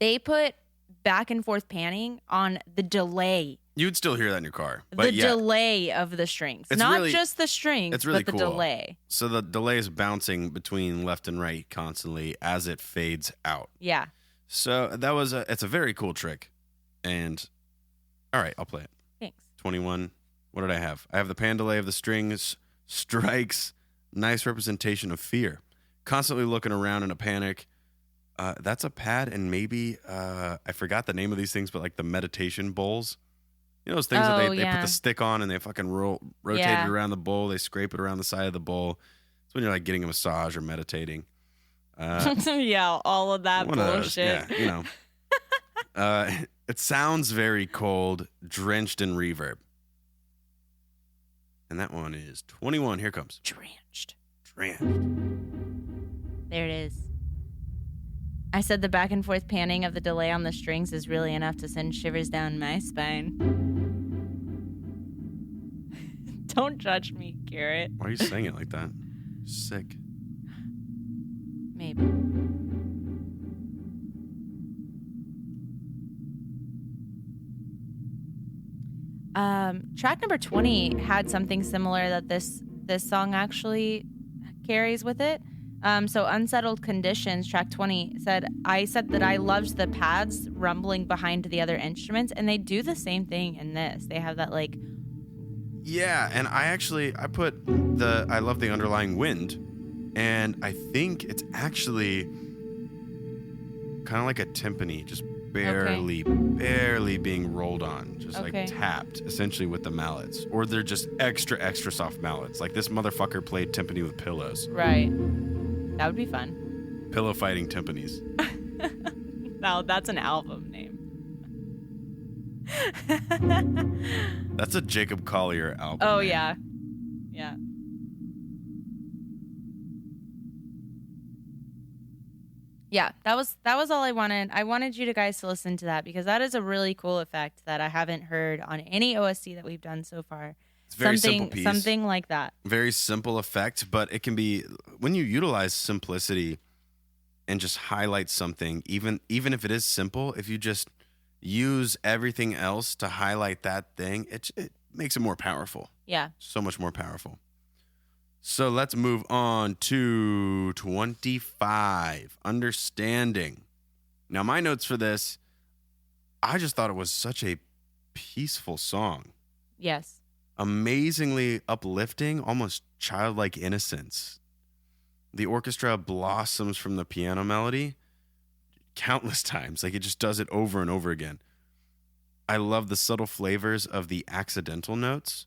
they put back and forth panning on the delay. You'd still hear that in your car. But delay of the strings. Not just the strings, it's really but the cool. delay. So the delay is bouncing between left and right constantly as it fades out. Yeah. So it's a very cool trick. And all right, I'll play it. Thanks. 21. What did I have? I have the pan delay of the strings, strikes, nice representation of fear. Constantly looking around in a panic. That's a pad, and maybe I forgot the name of these things, but like the meditation bowls. You know those things that they put the stick on and they fucking rotate it around the bowl. They scrape it around the side of the bowl. It's when you're like getting a massage or meditating. Yeah, all of that bullshit. Yeah, you know. It sounds very cold, drenched in reverb. And that one is 21. Here comes. Drenched. Drenched. There it is. I said the back and forth panning of the delay on the strings is really enough to send shivers down my spine. Don't judge me, Garrett. Why are you saying it like that? Sick. Maybe. Track number 20 had something similar that this song actually carries with it. So Unsettled Conditions, track 20, I said that I loved the pads rumbling behind the other instruments, and they do the same thing in this. They have that like... Yeah, and I love the underlying wind, and I think it's actually kind of like a timpani, just barely being rolled on, just like tapped essentially with the mallets, or they're just extra soft mallets. Like this motherfucker played timpani with pillows. Right. That would be fun. Pillow fighting timpanis. No, that's an album name. That's a Jacob Collier album. Oh, name. yeah. Yeah. Yeah, that was all I wanted. I wanted you guys to listen to that because that is a really cool effect that I haven't heard on any OST that we've done so far. It's a very simple piece. Something like that. Very simple effect, but it can be, when you utilize simplicity and just highlight something, even if it is simple, if you just use everything else to highlight that thing, it makes it more powerful. Yeah. So much more powerful. So let's move on to 25, Understanding. Now, my notes for this, I just thought it was such a peaceful song. Yes. Amazingly uplifting, almost childlike innocence. The orchestra blossoms from the piano melody countless times. Like it just does it over and over again. I love the subtle flavors of the accidental notes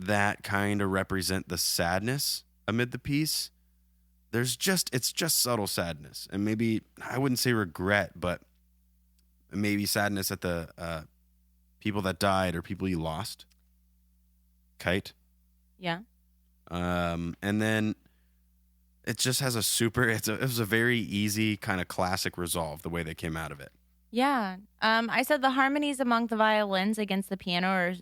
that kind of represent the sadness amid the piece. It's just subtle sadness. And maybe, I wouldn't say regret, but maybe sadness at the people that died or people you lost. Kite. Yeah. And then it just has it was a very easy kind of classic resolve the way they came out of it. Yeah. I said the harmonies among the violins against the piano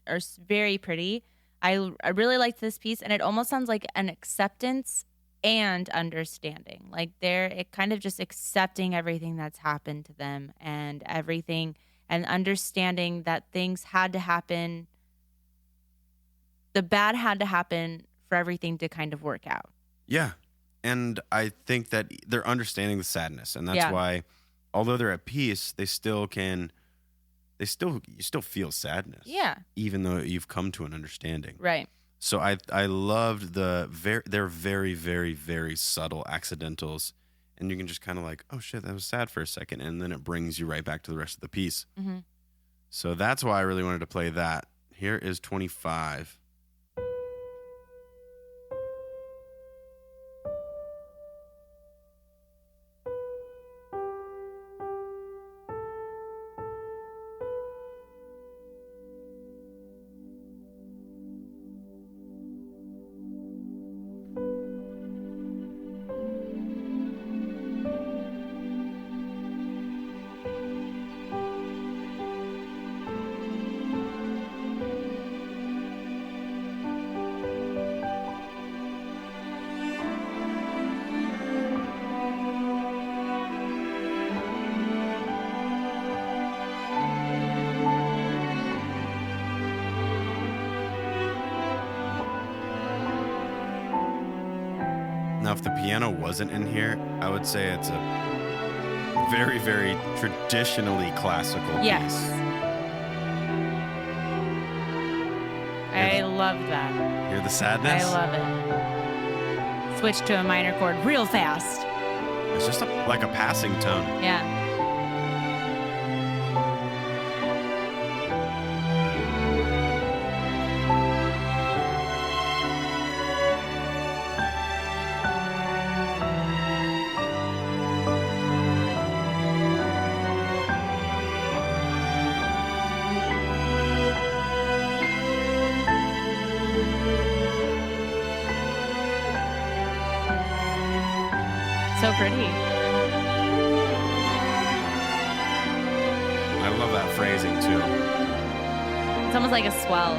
are very pretty. I really liked this piece, and it almost sounds like an acceptance and understanding. Like it kind of just accepting everything that's happened to them and everything, and understanding that things had to happen. The bad had to happen for everything to kind of work out. Yeah. And I think that they're understanding the sadness. And that's Yeah. why, although they're at peace, you still feel sadness. Yeah. Even though you've come to an understanding. Right. So I loved their very, very, very subtle accidentals. And you can just kind of like, oh shit, that was sad for a second. And then it brings you right back to the rest of the piece. Mm-hmm. So that's why I really wanted to play that. Here is 25. Now, if the piano wasn't in here, I would say it's a very, very traditionally classical Yes. piece. I love that. Hear the sadness? I love it. Switch to a minor chord real fast. It's just like a passing tone. Yeah. So pretty. I love that phrasing too. It's almost like a swell.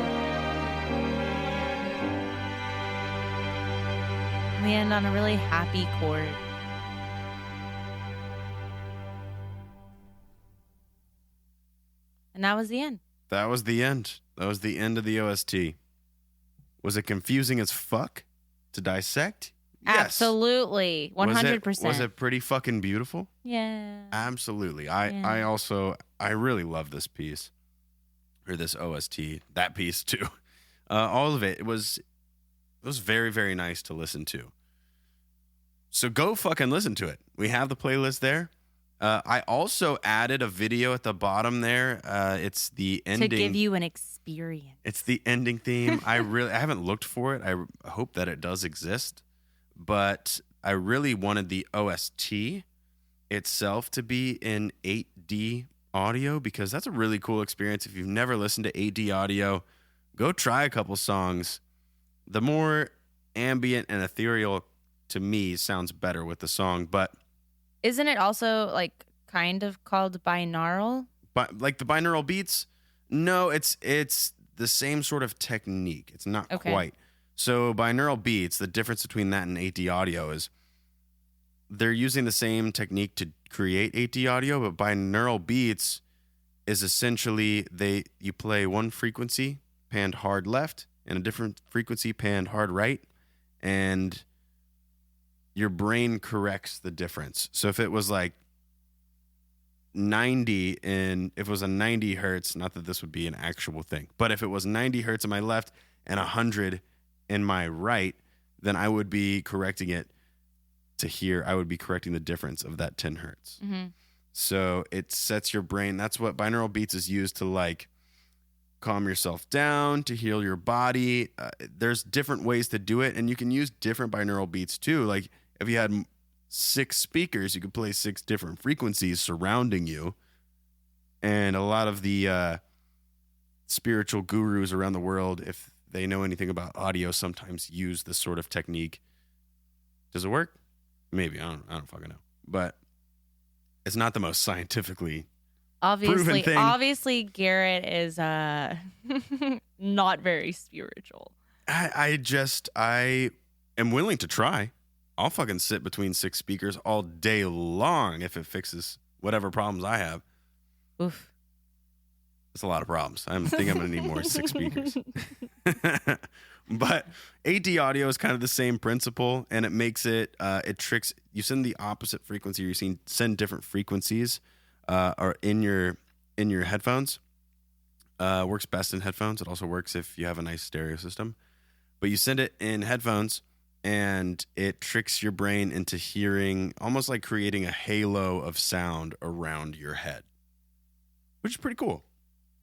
We end on a really happy chord. And that was the end. That was the end. That was the end of the OST. Was it confusing as fuck to dissect? Yes. Absolutely. 100%. Was it pretty fucking beautiful? Yeah. Absolutely. Yeah. I really love this piece, or this OST, that piece too. All of it. It was very, very nice to listen to. So go fucking listen to it. We have the playlist there. I also added a video at the bottom there. It's the ending. To give you an experience. It's the ending theme. I haven't looked for it. I hope that it does exist. But I really wanted the OST itself to be in 8D audio, because that's a really cool experience. If you've never listened to 8D audio, go try a couple songs. The more ambient and ethereal, to me, sounds better with the song. But Isn't it also like kind of called binaural? But like the binaural beats, no, it's the same sort of technique. It's not Okay. quite. So binaural beats, the difference between that and 8D audio is they're using the same technique to create 8D audio, but binaural beats is essentially you play one frequency panned hard left and a different frequency panned hard right, and your brain corrects the difference. So if it was like 90 and if it was a 90 hertz, not that this would be an actual thing, but if it was 90 hertz in my left and 100 in my right, then I would be correcting it to here. I would be correcting the difference of that 10 hertz. Mm-hmm. So it sets your brain. That's what binaural beats is used to, like, calm yourself down, to heal your body. There's different ways to do it, and you can use different binaural beats too. Like if you had 6 speakers, you could play 6 different frequencies surrounding you. And a lot of the spiritual gurus around the world, if they know anything about audio, sometimes use this sort of technique. Does it work? Maybe. I don't fucking know. But it's not the most scientifically Obviously, thing. obviously, Garrett is not very spiritual. I am willing to try. I'll fucking sit between 6 speakers all day long if it fixes whatever problems I have. Oof. That's a lot of problems. I think I'm going to need more 6 speakers. But AD audio is kind of the same principle, and it makes it tricks. You send the opposite frequency, or you send different frequencies or in your headphones. Works best in headphones. It also works if you have a nice stereo system. But you send it in headphones, and it tricks your brain into hearing, almost like creating a halo of sound around your head, which is pretty cool.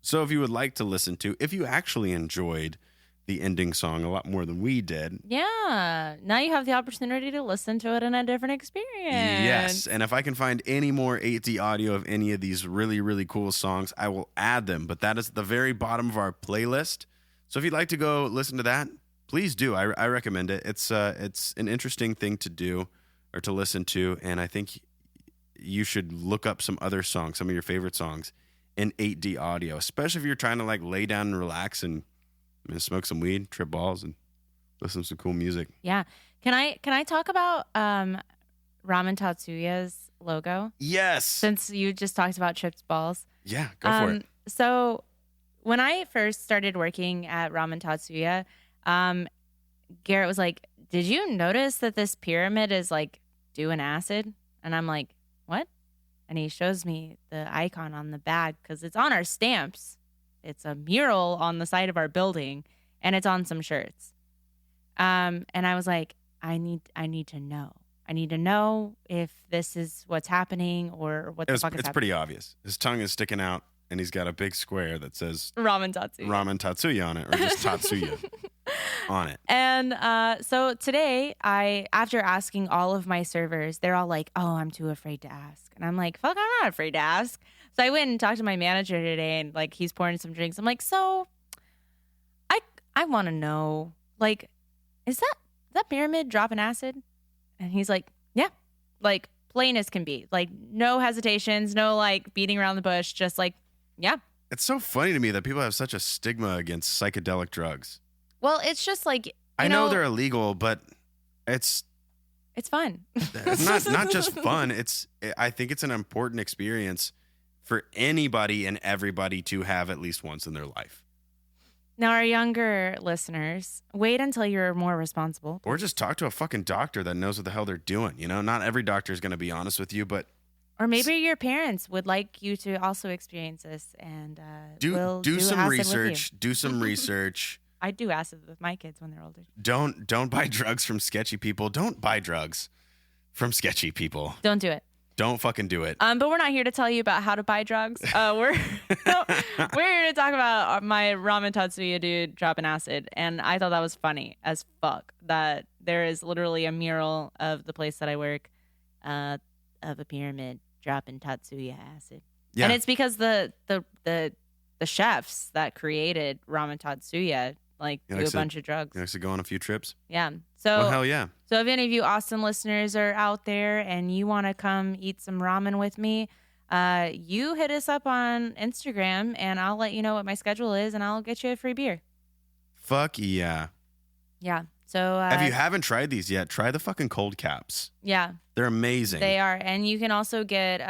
So if you would like to listen to, if you actually enjoyed the ending song a lot more than we did. Yeah. Now you have the opportunity to listen to it in a different experience. Yes. And if I can find any more 8D audio of any of these really, really cool songs, I will add them. But that is at the very bottom of our playlist. So if you'd like to go listen to that, please do. I recommend it. It's an interesting thing to do or to listen to. And I think you should look up some other songs, some of your favorite songs in 8D audio, especially if you're trying to like lay down and relax and smoke some weed, trip balls, and listen to some cool music. Yeah. Can I talk about Ramen Tatsuya's logo? Yes. Since you just talked about tripped balls. Yeah, go for it. So when I first started working at Ramen Tatsuya, Garrett was like, "Did you notice that this pyramid is like doing acid?" And I'm like, "What?" And he shows me the icon on the bag because it's on our stamps. It's a mural on the side of our building, and it's on some shirts. And I was like, I need to know. I need to know if this is what's happening or what the fuck is happening. It's pretty obvious. His tongue is sticking out, and he's got a big square that says Ramen Tatsuya. Ramen Tatsuya on it, or just Tatsuya on it. And so today, after asking all of my servers, they're all like, "Oh, I'm too afraid to ask." And I'm like, "Fuck, I'm not afraid to ask." So I went and talked to my manager today, and like he's pouring some drinks. I'm like, "So, I want to know, like, is that pyramid dropping acid?" And he's like, "Yeah, like plain as can be, like no hesitations, no like beating around the bush, just like, yeah." It's so funny to me that people have such a stigma against psychedelic drugs. Well, it's just like I know they're illegal, but it's fun. It's not just fun. I think it's an important experience for anybody and everybody to have at least once in their life. Now, our younger listeners, wait until you're more responsible. Or just talk to a fucking doctor that knows what the hell they're doing. You know, not every doctor is going to be honest with you, but... Or maybe your parents would like you to also experience this and do some research. Do some research. I do acid with my kids when they're older. Don't buy drugs from sketchy people. Don't buy drugs from sketchy people. Don't do it. Don't fucking do it. But we're not here to tell you about how to buy drugs. We're here to talk about my Ramen Tatsuya dude dropping acid. And I thought that was funny as fuck that there is literally a mural of the place that I work of a pyramid dropping Tatsuya acid. Yeah. And it's because the chefs that created Ramen Tatsuya do a bunch of drugs. You actually go on a few trips? Yeah. So well, hell yeah. So if any of you Austin listeners are out there and you want to come eat some ramen with me, you hit us up on Instagram and I'll let you know what my schedule is and I'll get you a free beer. Fuck yeah. Yeah. So if you haven't tried these yet, try the fucking cold caps. Yeah. They're amazing. They are. And you can also get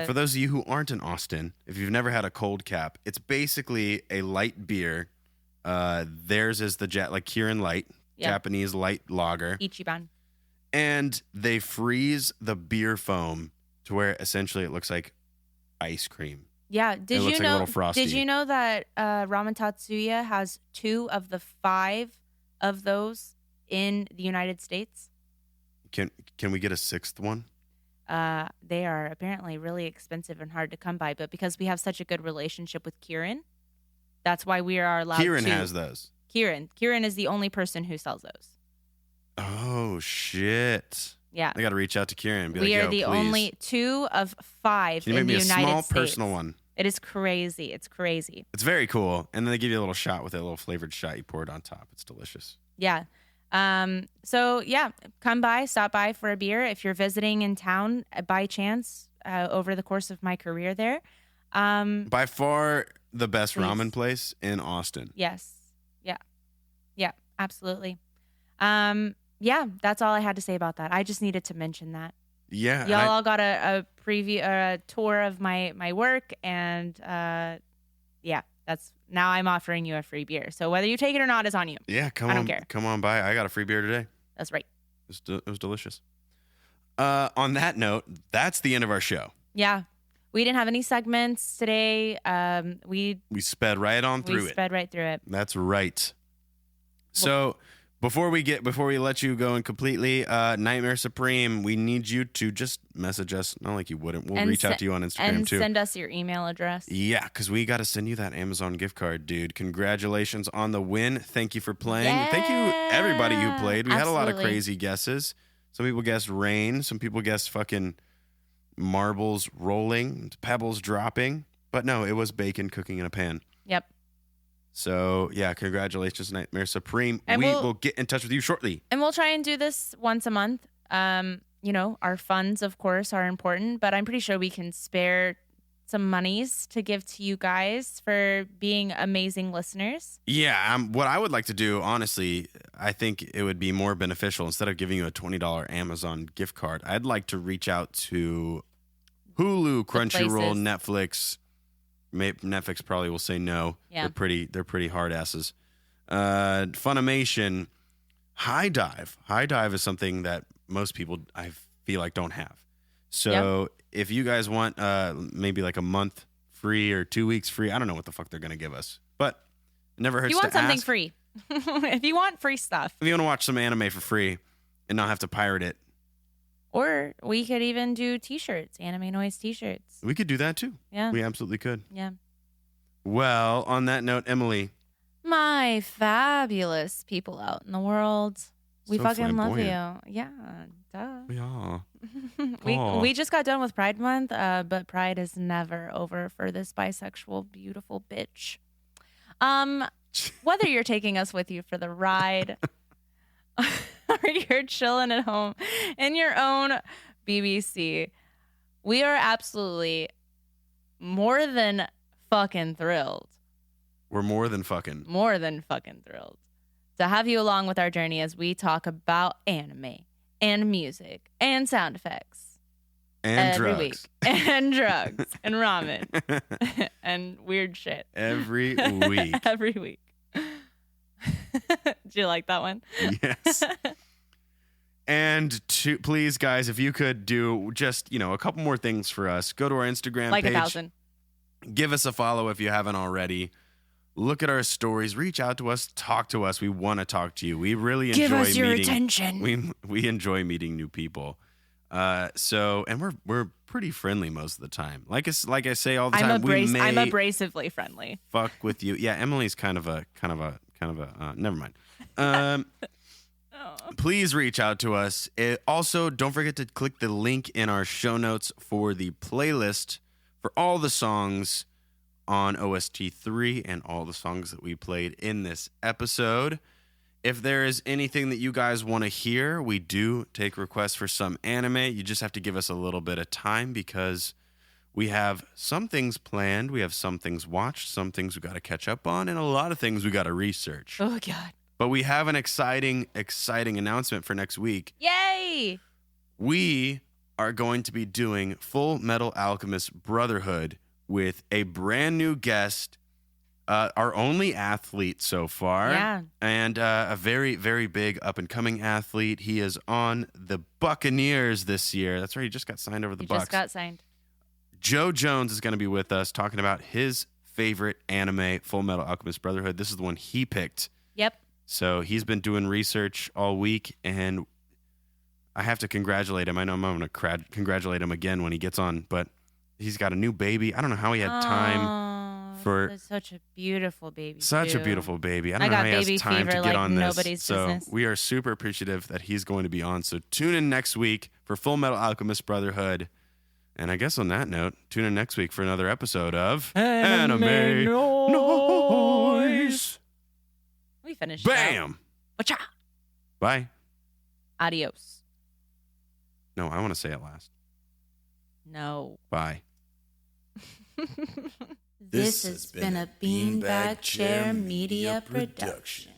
for those of you who aren't in Austin, if you've never had a cold cap, it's basically a light beer. Theirs is the Kirin Light, yep. Japanese light lager. Ichiban. And they freeze the beer foam to where essentially it looks like ice cream. Yeah. Did you know? Like a little frosty. Did you know that Ramen Tatsuya has 2 of the 5 of those in the United States? Can we get a 6th one? They are apparently really expensive and hard to come by, but because we have such a good relationship with Kirin, that's why we are allowed Kirin has those. Kirin is the only person who sells those. Oh, shit. Yeah. I got to reach out to Kirin and be we like, are the please. Only 2 of 5 Can you in make the me United a small States. Personal one? It is crazy. It's crazy. It's very cool. And then they give you a little shot with it, a little flavored shot. You pour it on top. It's delicious. Yeah. So yeah, come by, stop by for a beer if you're visiting in town by chance over the course of my career there. By far the best Please. ramen place in Austin. Yes. Yeah, absolutely. Yeah, that's all I had to say about that. I just needed to mention that. Yeah. Y'all all got a preview, a tour of my work, and yeah, that's now I'm offering you a free beer. So whether you take it or not is on you. Yeah, I don't care. Come on by. I got a free beer today. That's right. It was delicious. On that note, that's the end of our show. Yeah, we didn't have any segments today. We sped right on through it. sped right through it. That's right. So before we let you go and completely, Nightmare Supreme, we need you to just message us. Not like you wouldn't. We'll reach out to you on Instagram and too. Send us your email address. Yeah, because we got to send you that Amazon gift card, dude. Congratulations on the win. Thank you for playing. Yeah, Thank you everybody who played. We had a lot of absolutely. crazy guesses. Some people guessed rain. Some people guessed fucking marbles rolling, pebbles dropping. But no, it was bacon cooking in a pan. Yep. So, yeah, congratulations, Nightmare Supreme. And we we'll- will get in touch with you shortly. And we'll try and do this once a month. You know, our funds, of course, are important, but I'm pretty sure we can spare some monies to give to you guys for being amazing listeners. Yeah, what I would like to do, honestly, I think it would be more beneficial. Instead of giving you a $20 Amazon gift card, I'd like to reach out to Hulu, Crunchyroll, Netflix. Netflix probably will say no. Yeah. They're pretty hard asses. Funimation, High Dive. High Dive is something that most people, I feel like, don't have. So if you guys want maybe like a month free or 2 weeks free, I don't know what the fuck they're going to give us. But it never hurts If you want to something ask. free, if you want free stuff, If you want to watch some anime for free and not have to pirate it, or we could even do t-shirts, anime noise t-shirts. we could do that too. Yeah. We absolutely could. Yeah. Well, on that note, Emily. My fabulous people out in the world. We So fucking love you. flamboyant. Yeah, duh. Yeah. We just got done with Pride Month, but Pride is never over for this bisexual, beautiful bitch. Whether you're taking us with you for the ride or you're chilling at home in your own BBC, we are absolutely more than fucking thrilled. We're more than fucking. More than fucking thrilled to have you along with our journey as we talk about anime and music and sound effects And every drugs. week and drugs and ramen and weird shit Every week. every week. Do you like that one? Yes. And please, guys, if you could do just, a couple more things for us. Go to our Instagram Like page. 1,000. Give us a follow if you haven't already. Look at our stories. Reach out to us. Talk to us. We want to talk to you. We really enjoy Give us your meeting. attention. We enjoy meeting new people. And we're pretty friendly most of the time. Like I say all the time, I'm we may abrasively friendly. fuck with you. Yeah, Emily's kind of a never mind. Please reach out to us. Also, don't forget to click the link in our show notes for the playlist for all the songs on OST 3 and all the songs that we played in this episode. If there is anything that you guys want to hear, we do take requests for some anime. You just have to give us a little bit of time because we have some things planned. We have some things watched, some things we got to catch up on, and a lot of things we got to research. Oh, God. But we have an exciting announcement for next week. Yay! We are going to be doing Full Metal Alchemist Brotherhood with a brand new guest, our only athlete so far. Yeah. And a very, very big up-and-coming athlete. He is on the Buccaneers this year. That's right. He just got signed over the Bucs. Just got signed. Joe Jones is going to be with us talking about his favorite anime, Full Metal Alchemist Brotherhood. This is the one he picked. Yep. So he's been doing research all week, and I have to congratulate him. I know I'm going to congratulate him again when he gets on, but he's got a new baby. I don't know how he had time for that's such a beautiful baby. such a too. beautiful baby. I I don't know got how he has baby time to fever get like on this. nobody's So business. we are super appreciative that he's going to be on. So tune in next week for Full Metal Alchemist Brotherhood. And I guess on that note, tune in next week for another episode of Anime Noise. We finished. Bam! Wacha. Bye. Adios. No, I want to say it last. No. Bye. This has been a Beanbag Chair Media production.